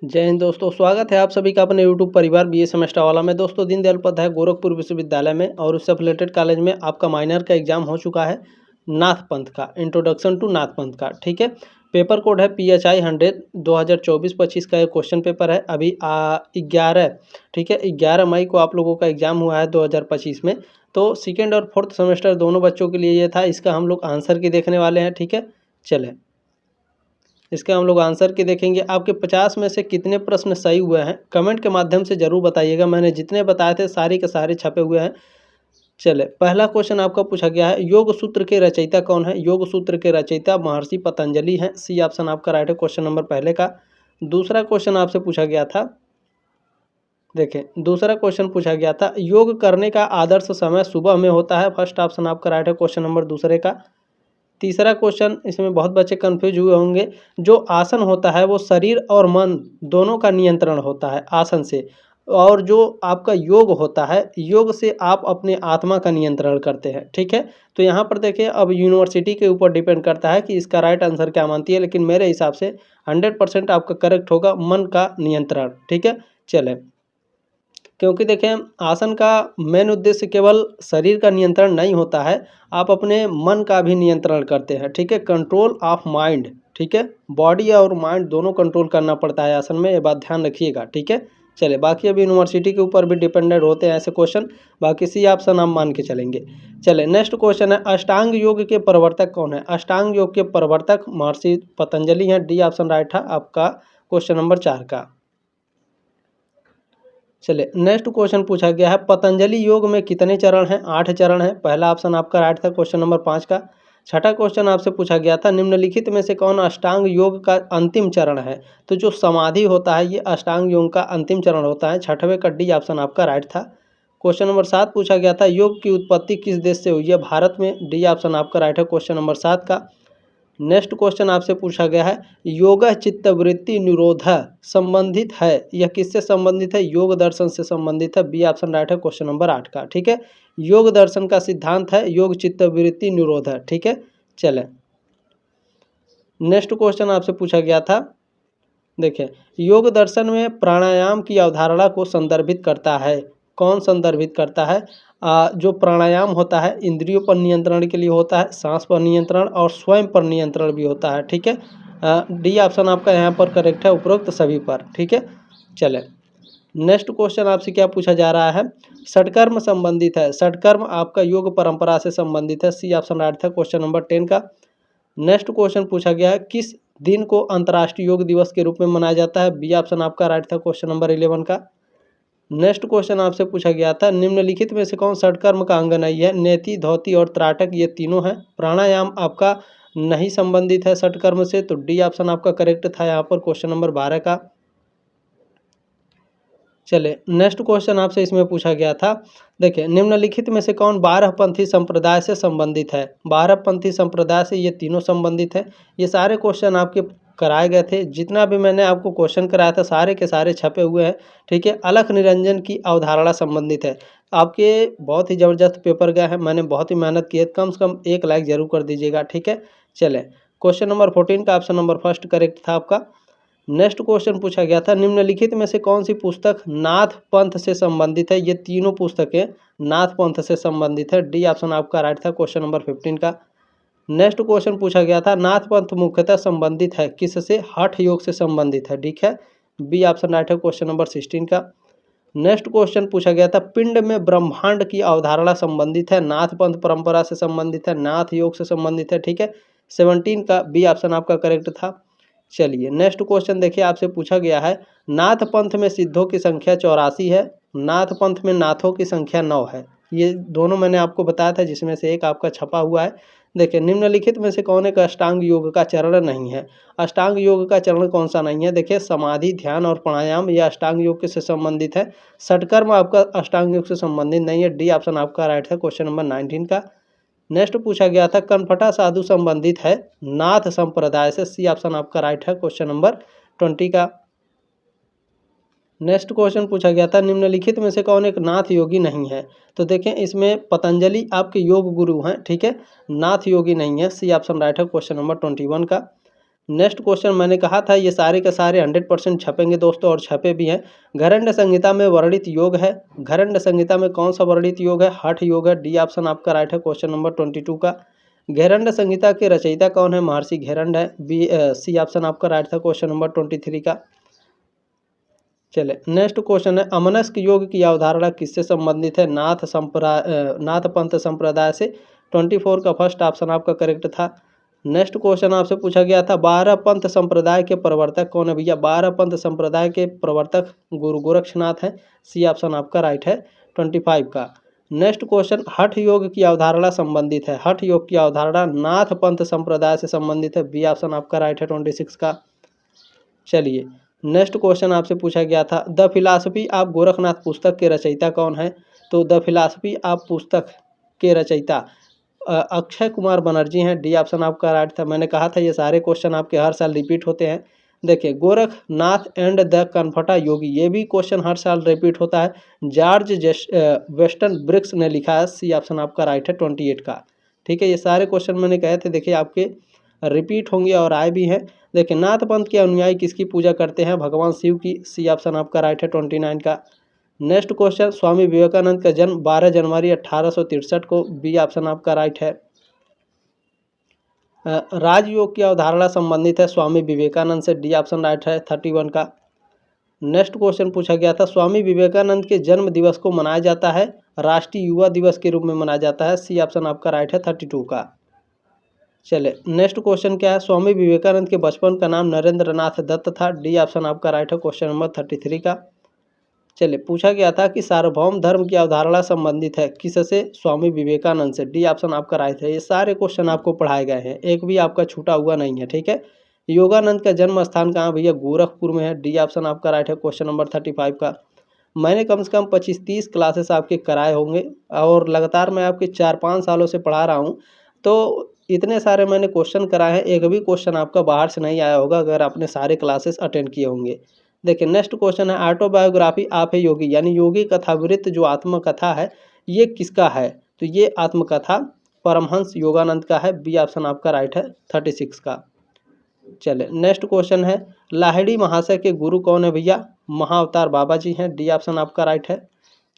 जय हिंद दोस्तों, स्वागत है आप सभी का अपने यूट्यूब परिवार बीए सेमेस्टर वाला में। दोस्तों दीनदयाल उपाध्याय गोरखपुर विश्वविद्यालय में और उससे एफिलेटेड कॉलेज में आपका माइनर का एग्जाम हो चुका है नाथ पंथ का, इंट्रोडक्शन टू नाथ पंथ का। ठीक है, पेपर कोड है PHI 100 2024-25 का एक क्वेश्चन पेपर है। अभी 11 ठीक है 11 मई को आप लोगों का एग्जाम हुआ है 2025 में। तो सेकेंड और फोर्थ सेमेस्टर दोनों बच्चों के लिए ये था। इसका हम लोग आंसर की देखने वाले हैं। ठीक है, चले इसका हम लोग आंसर की देखेंगे। आपके 50 में से कितने प्रश्न सही हुए हैं कमेंट के माध्यम से जरूर बताइएगा। मैंने जितने बताए थे सारे के सारे छपे हुए हैं। चले, पहला क्वेश्चन आपका पूछा गया है, योग सूत्र के रचयिता कौन है? योग सूत्र के रचयिता महर्षि पतंजलि हैं। सी ऑप्शन आपका राइट है क्वेश्चन नंबर पहले का। दूसरा क्वेश्चन आपसे पूछा गया था, देखें दूसरा क्वेश्चन पूछा गया था, योग करने का आदर्श समय सुबह में होता है। फर्स्ट ऑप्शन आपका राइट है क्वेश्चन नंबर दूसरे का। तीसरा क्वेश्चन, इसमें बहुत बच्चे कंफ्यूज हुए होंगे, जो आसन होता है वो शरीर और मन दोनों का नियंत्रण होता है आसन से, और जो आपका योग होता है योग से आप अपने आत्मा का नियंत्रण करते हैं। ठीक है, तो यहाँ पर देखिए अब यूनिवर्सिटी के ऊपर डिपेंड करता है कि इसका राइट आंसर क्या मानती है, लेकिन मेरे हिसाब से 100% आपका करेक्ट होगा मन का नियंत्रण। ठीक है, चले, क्योंकि देखें आसन का मेन उद्देश्य केवल शरीर का नियंत्रण नहीं होता है, आप अपने मन का भी नियंत्रण करते हैं। ठीक है, कंट्रोल ऑफ माइंड। ठीक है, बॉडी और माइंड दोनों कंट्रोल करना पड़ता है आसन में, ये बात ध्यान रखिएगा। ठीक है, चले बाकी अब यूनिवर्सिटी के ऊपर भी डिपेंडेंट होते हैं ऐसे क्वेश्चन, बाकी सी ऑप्शन हम मान के चलेंगे। चले, नेक्स्ट क्वेश्चन है, अष्टांग योग के प्रवर्तक कौन है? अष्टांग योग के प्रवर्तक महर्षि पतंजलि हैं। डी ऑप्शन राइट है आपका क्वेश्चन नंबर 4 का। चलिए, नेक्स्ट क्वेश्चन पूछा गया है, पतंजलि योग में कितने चरण हैं? 8 चरण हैं। पहला ऑप्शन आपका राइट था क्वेश्चन नंबर 5 का। छठा क्वेश्चन आपसे पूछा गया था, निम्नलिखित में से कौन अष्टांग योग का अंतिम चरण है? तो जो समाधि होता है ये अष्टांग योग का अंतिम चरण होता है। छठवें का डी ऑप्शन आपका राइट था। क्वेश्चन नंबर 7 पूछा गया था, योग की उत्पत्ति किस देश से हुई है? भारत में। डी ऑप्शन आपका राइट है क्वेश्चन नंबर 7 का। नेक्स्ट क्वेश्चन आपसे पूछा गया है, योग चित्तवृत्ति निरोध संबंधित है, यह किससे संबंधित है? योग दर्शन से संबंधित है। बी ऑप्शन राइट है क्वेश्चन नंबर 8 का। ठीक है, योग दर्शन का सिद्धांत है योग चित्तवृत्ति निरोध। ठीक है, चले नेक्स्ट क्वेश्चन आपसे पूछा गया था, देखिए योग दर्शन में प्राणायाम की अवधारणा को संदर्भित करता है। कौन संदर्भित करता है? जो प्राणायाम होता है इंद्रियों पर नियंत्रण के लिए होता है, सांस पर नियंत्रण और स्वयं पर नियंत्रण भी होता है। ठीक है, डी ऑप्शन आपका यहाँ पर करेक्ट है, उपरोक्त सभी पर। ठीक है, चले नेक्स्ट क्वेश्चन आपसे क्या पूछा जा रहा है, षटकर्म संबंधित है। षटकर्म आपका योग परंपरा से संबंधित है। सी ऑप्शन राइट था क्वेश्चन नंबर 10 का। नेक्स्ट क्वेश्चन पूछा गया है, किस दिन को अंतर्राष्ट्रीय योग दिवस के रूप में मनाया जाता है? बी ऑप्शन आपका राइट था क्वेश्चन नंबर 11 का। नेक्स्ट क्वेश्चन आपसे पूछा गया था, निम्नलिखित में से कौन षटकर्म का अंग नहीं है? नेति, धौति और त्राटक ये तीनों हैं। प्राणायाम आपका नहीं संबंधित है षटकर्म से, तो डी ऑप्शन आपका करेक्ट था यहाँ पर क्वेश्चन नंबर 12 का। चले नेक्स्ट क्वेश्चन आपसे इसमें पूछा गया था, देखिए निम्नलिखित में से कौन 12पंथी संप्रदाय से संबंधित है? 12पंथी संप्रदाय से ये तीनों संबंधित हैं। ये सारे क्वेश्चन आपके कराए गए थे, जितना भी मैंने आपको क्वेश्चन कराया था सारे के सारे छपे हुए हैं। ठीक है, अलख निरंजन की अवधारणा संबंधित है। आपके बहुत ही ज़बरदस्त पेपर गए हैं, मैंने बहुत ही मेहनत की है, कम से कम 1 लाइक जरूर कर दीजिएगा। ठीक है, चले क्वेश्चन नंबर 14 का ऑप्शन नंबर फर्स्ट करेक्ट था आपका। नेक्स्ट क्वेश्चन पूछा गया था, निम्नलिखित में से कौन सी पुस्तक नाथ पंथ से संबंधित है? ये तीनों पुस्तकें नाथ पंथ से संबंधित है। डी ऑप्शन आपका राइट था क्वेश्चन नंबर 15 का। नेक्स्ट क्वेश्चन पूछा गया था, नाथ पंथ मुख्यतः संबंधित है किससे? हठ योग से संबंधित है। ठीक है, बी ऑप्शन राइट है क्वेश्चन नंबर 16 का। नेक्स्ट क्वेश्चन पूछा गया था, पिंड में ब्रह्मांड की अवधारणा संबंधित है, नाथ पंथ परंपरा से संबंधित है, नाथ योग से संबंधित है। ठीक है, 17 का बी ऑप्शन आपका करेक्ट था। चलिए नेक्स्ट क्वेश्चन देखिए, आपसे पूछा गया है, नाथ पंथ में सिद्धों की संख्या 84 है, नाथ पंथ में नाथों की संख्या 9 है। ये दोनों मैंने आपको बताया था, जिसमें से एक आपका छपा हुआ है। देखिए निम्नलिखित में से कौन एक अष्टांग योग का चरण नहीं है? अष्टांग योग का चरण कौन सा नहीं है? देखिए समाधि, ध्यान और प्राणायाम ये अष्टांग योग से संबंधित है। षटकर्म आपका अष्टांग योग से संबंधित नहीं है। डी ऑप्शन आपका राइट है क्वेश्चन नंबर 19 का। नेक्स्ट पूछा गया था, कनफटा साधु संबंधित है नाथ संप्रदाय से। सी ऑप्शन आपका राइट है क्वेश्चन नंबर 20 का। नेक्स्ट क्वेश्चन पूछा गया था, निम्नलिखित में से कौन एक नाथ योगी नहीं है? तो देखें इसमें पतंजलि आपके योग गुरु हैं। ठीक है, नाथ योगी नहीं है। सी ऑप्शन राइट है क्वेश्चन नंबर 21 का। नेक्स्ट क्वेश्चन मैंने कहा था ये सारे के सारे 100% छपेंगे दोस्तों, और छपे भी हैं। घरंड संहिता में वर्णित योग है, घरंड संहिता में कौन सा वर्णित योग है? हठ योग है। डी ऑप्शन आपका राइट है क्वेश्चन नंबर 22 का। घेरंड संहिता के रचयिता कौन है? महर्षि घेरंड है। सी ऑप्शन आपका राइट था क्वेश्चन नंबर 23 का। चले नेक्स्ट क्वेश्चन है, अमनस्क योग की अवधारणा किससे संबंधित है? नाथ पंथ संप्रदाय से। 24 का फर्स्ट ऑप्शन आपका करेक्ट था। नेक्स्ट क्वेश्चन आपसे पूछा गया था 12 पंथ संप्रदाय के प्रवर्तक कौन है भैया? 12 पंथ संप्रदाय के प्रवर्तक गुरु गोरक्षनाथ हैं। सी ऑप्शन आपका राइट है 25 का। नेक्स्ट क्वेश्चन, हठ योग की अवधारणा संबंधित है, हठ योग की अवधारणा नाथ पंथ संप्रदाय से संबंधित है। बी ऑप्शन आपका राइट है 26 का। चलिए नेक्स्ट क्वेश्चन आपसे पूछा गया था द फिलॉसफी ऑफ गोरखनाथ पुस्तक के रचयिता कौन है? तो द फिलॉसफी ऑफ पुस्तक के रचयिता अक्षय कुमार बनर्जी हैं। डी ऑप्शन आपका राइट था। मैंने कहा था ये सारे क्वेश्चन आपके हर साल रिपीट होते हैं। देखिए गोरखनाथ एंड द कनफटा योगी, ये भी क्वेश्चन हर साल रिपीट होता है। जॉर्ज वेस्टन ब्रिक्स ने लिखा है। सी ऑप्शन आपका राइट है 28 का। ठीक है, ये सारे क्वेश्चन मैंने कहे थे देखिए आपके रिपीट होंगे और आए भी हैं। देखिए नाथ पंथ के अनुयायी किसकी पूजा करते हैं? भगवान शिव की। सी ऑप्शन आपका राइट है 29 का। नेक्स्ट क्वेश्चन, स्वामी विवेकानंद का जन्म 12 जनवरी 1863 को। बी ऑप्शन आपका राइट है। राजयोग की अवधारणा संबंधित है स्वामी विवेकानंद से। डी ऑप्शन राइट है 31 का। नेक्स्ट क्वेश्चन पूछा गया था स्वामी विवेकानंद के जन्म दिवस को मनाया जाता है राष्ट्रीय युवा दिवस के रूप में मनाया जाता है। सी ऑप्शन आपका राइट है 32 का। चले नेक्स्ट क्वेश्चन क्या है, स्वामी विवेकानंद के बचपन का नाम नरेंद्र नाथ दत्त था। डी ऑप्शन आपका राइट है क्वेश्चन नंबर 33 का। चलिए पूछा गया था कि सार्वभौम धर्म की अवधारणा संबंधित है किससे? स्वामी विवेकानंद से। डी ऑप्शन आपका राइट है। ये सारे क्वेश्चन आपको पढ़ाए गए हैं, एक भी आपका छूटा हुआ नहीं है। ठीक है, योगानंद का जन्म स्थान कहाँ भैया? गोरखपुर में है। डी ऑप्शन आपका राइट है क्वेश्चन नंबर 35 का। मैंने कम से कम 25-30 क्लासेस आपके कराए होंगे और लगातार मैं आपके 4-5 सालों से पढ़ा रहा हूँ, तो इतने सारे मैंने क्वेश्चन कराए हैं, एक भी क्वेश्चन आपका बाहर से नहीं आया होगा अगर आपने सारे क्लासेस अटेंड किए होंगे। देखिए नेक्स्ट क्वेश्चन है ऑटोबायोग्राफी ऑफ ए योगी, यानी योगी कथावृत्त जो आत्मकथा है ये किसका है? तो ये आत्मकथा परमहंस योगानंद का है। बी ऑप्शन आपका राइट है 36 का। चले नेक्स्ट क्वेश्चन है लाहिड़ी महाशय के गुरु कौन है भैया? महाअवतार बाबा जी हैं। डी ऑप्शन आपका राइट है।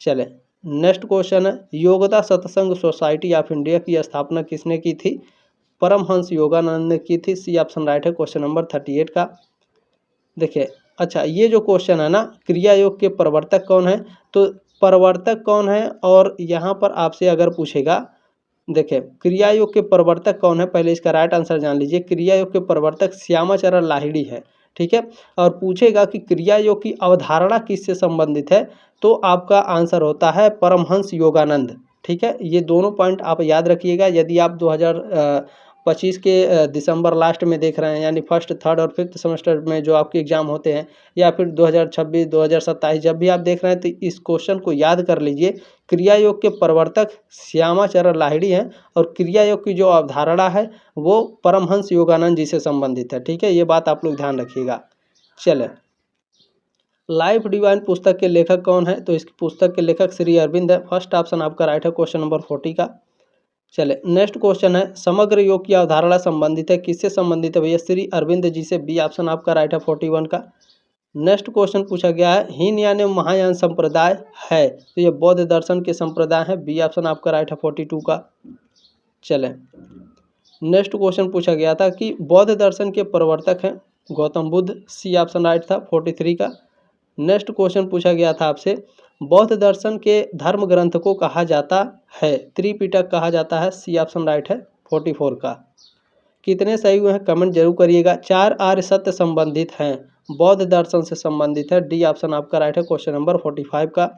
चले नेक्स्ट क्वेश्चन है योगदा सत्संग सोसाइटी ऑफ इंडिया की स्थापना किसने की थी? परमहंस योगानंद ने की थी। सी ऑप्शन राइट है क्वेश्चन नंबर 38 का। देखिए अच्छा, ये जो क्वेश्चन है ना, क्रिया योग के प्रवर्तक कौन है? तो प्रवर्तक कौन है, और यहाँ पर आपसे अगर पूछेगा, देखिए क्रिया योग के प्रवर्तक कौन है, पहले इसका राइट आंसर जान लीजिए। क्रिया योग के प्रवर्तक श्यामाचरण लाहिड़ी है। ठीक है, और पूछेगा कि क्रिया योग की अवधारणा किससे संबंधित है, तो आपका आंसर होता है परमहंस योगानंद। ठीक है, ये दोनों पॉइंट आप याद रखिएगा। यदि आप 2025 के दिसंबर लास्ट में देख रहे हैं, यानी फर्स्ट, थर्ड और फिफ्थ सेमेस्टर में जो आपके एग्जाम होते हैं, या फिर 2026, 2027 जब भी आप देख रहे हैं, तो इस क्वेश्चन को याद कर लीजिए। क्रिया योग के प्रवर्तक श्यामाचरण लाहिड़ी हैं और क्रिया योग की जो अवधारणा है वो परमहंस योगानंद जी से संबंधित है। ठीक है, ये बात आप लोग ध्यान रखिएगा। चले लाइफ डिवाइन पुस्तक के लेखक कौन है? तो इस पुस्तक के लेखक श्री अरविंद है। फर्स्ट ऑप्शन आपका राइट है क्वेश्चन नंबर 40 का। चले नेक्स्ट क्वेश्चन है समग्र योग की अवधारणा संबंधित है किससे संबंधित है भैया? श्री अरविंद जी से। बी ऑप्शन आपका राइट है 41 का। नेक्स्ट क्वेश्चन पूछा गया है हीनयान एवं महायान संप्रदाय है, तो ये बौद्ध दर्शन के संप्रदाय है। बी ऑप्शन आपका राइट है 42 का। चले नेक्स्ट क्वेश्चन पूछा गया था कि बौद्ध दर्शन के प्रवर्तक हैं Gautam Buddha. C option right था 43 का। नेक्स्ट क्वेश्चन पूछा गया था आपसे बौद्ध दर्शन के धर्म ग्रंथ को कहा जाता है? त्रिपिटक कहा जाता है। सी ऑप्शन राइट है 44 का। कितने सही हुए हैं कमेंट जरूर करिएगा। 4 आर्य सत्य संबंधित हैं, बौद्ध दर्शन से संबंधित है। डी ऑप्शन आपका राइट है क्वेश्चन नंबर 45 का।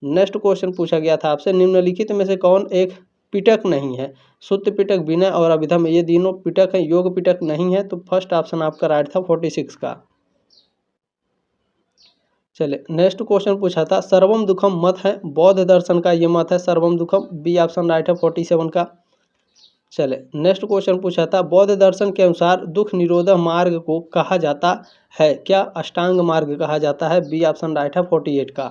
नेक्स्ट क्वेश्चन पूछा गया था आपसे निम्नलिखित में से कौन एक पिटक नहीं है? शुद्ध पिटक, विनय और अभिधम, ये तीनों पिटक हैं, योग पिटक नहीं है। तो फर्स्ट ऑप्शन आपका राइट था 46 का। चले नेक्स्ट क्वेश्चन पूछा था सर्वम दुखम मत है, बौद्ध दर्शन का ये मत है सर्वम दुखम। बी ऑप्शन राइट है 47 का। चले नेक्स्ट क्वेश्चन पूछा था बौद्ध दर्शन के अनुसार दुख निरोधक मार्ग को कहा जाता है क्या? अष्टांग मार्ग कहा जाता है। बी ऑप्शन राइट है 48 का।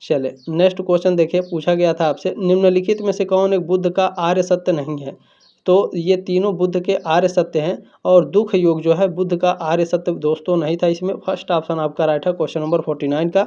चले नेक्स्ट क्वेश्चन देखिए पूछा गया था आपसे निम्नलिखित में से कौन एक बुद्ध का आर्य सत्य नहीं है? तो ये तीनों बुद्ध के आर्य सत्य हैं और दुख योग जो है बुद्ध का आर्य सत्य दोस्तों नहीं था इसमें। फर्स्ट ऑप्शन आपका राइट है क्वेश्चन नंबर 49 का।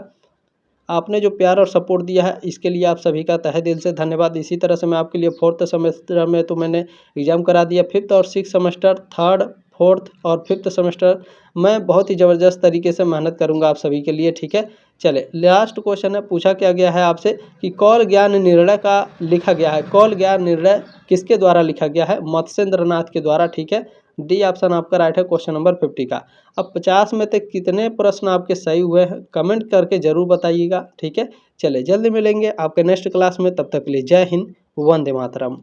आपने जो प्यार और सपोर्ट दिया है इसके लिए आप सभी का तहे दिल से धन्यवाद। इसी तरह से मैं आपके लिए 4th सेमेस्टर में तो मैंने एग्ज़ाम करा दिया, 5th और 6th सेमेस्टर, 3rd 4th और 5th सेमेस्टर मैं बहुत ही ज़बरदस्त तरीके से मेहनत करूंगा आप सभी के लिए, ठीक है। चले लास्ट क्वेश्चन है, पूछा क्या गया है आपसे कि कौल ज्ञान निर्णय का लिखा गया है, कौल ज्ञान निर्णय किसके द्वारा लिखा गया है, मत्स्येंद्र नाथ के द्वारा, ठीक है। डी ऑप्शन आपका राइट है क्वेश्चन नंबर 50 का। अब 50 में से कितने प्रश्न आपके सही हुए हैं कमेंट करके जरूर बताइएगा, ठीक है। चलिए जल्दी मिलेंगे आपके नेक्स्ट क्लास में, तब तक के लिए जय हिंद, वंदे मातरम।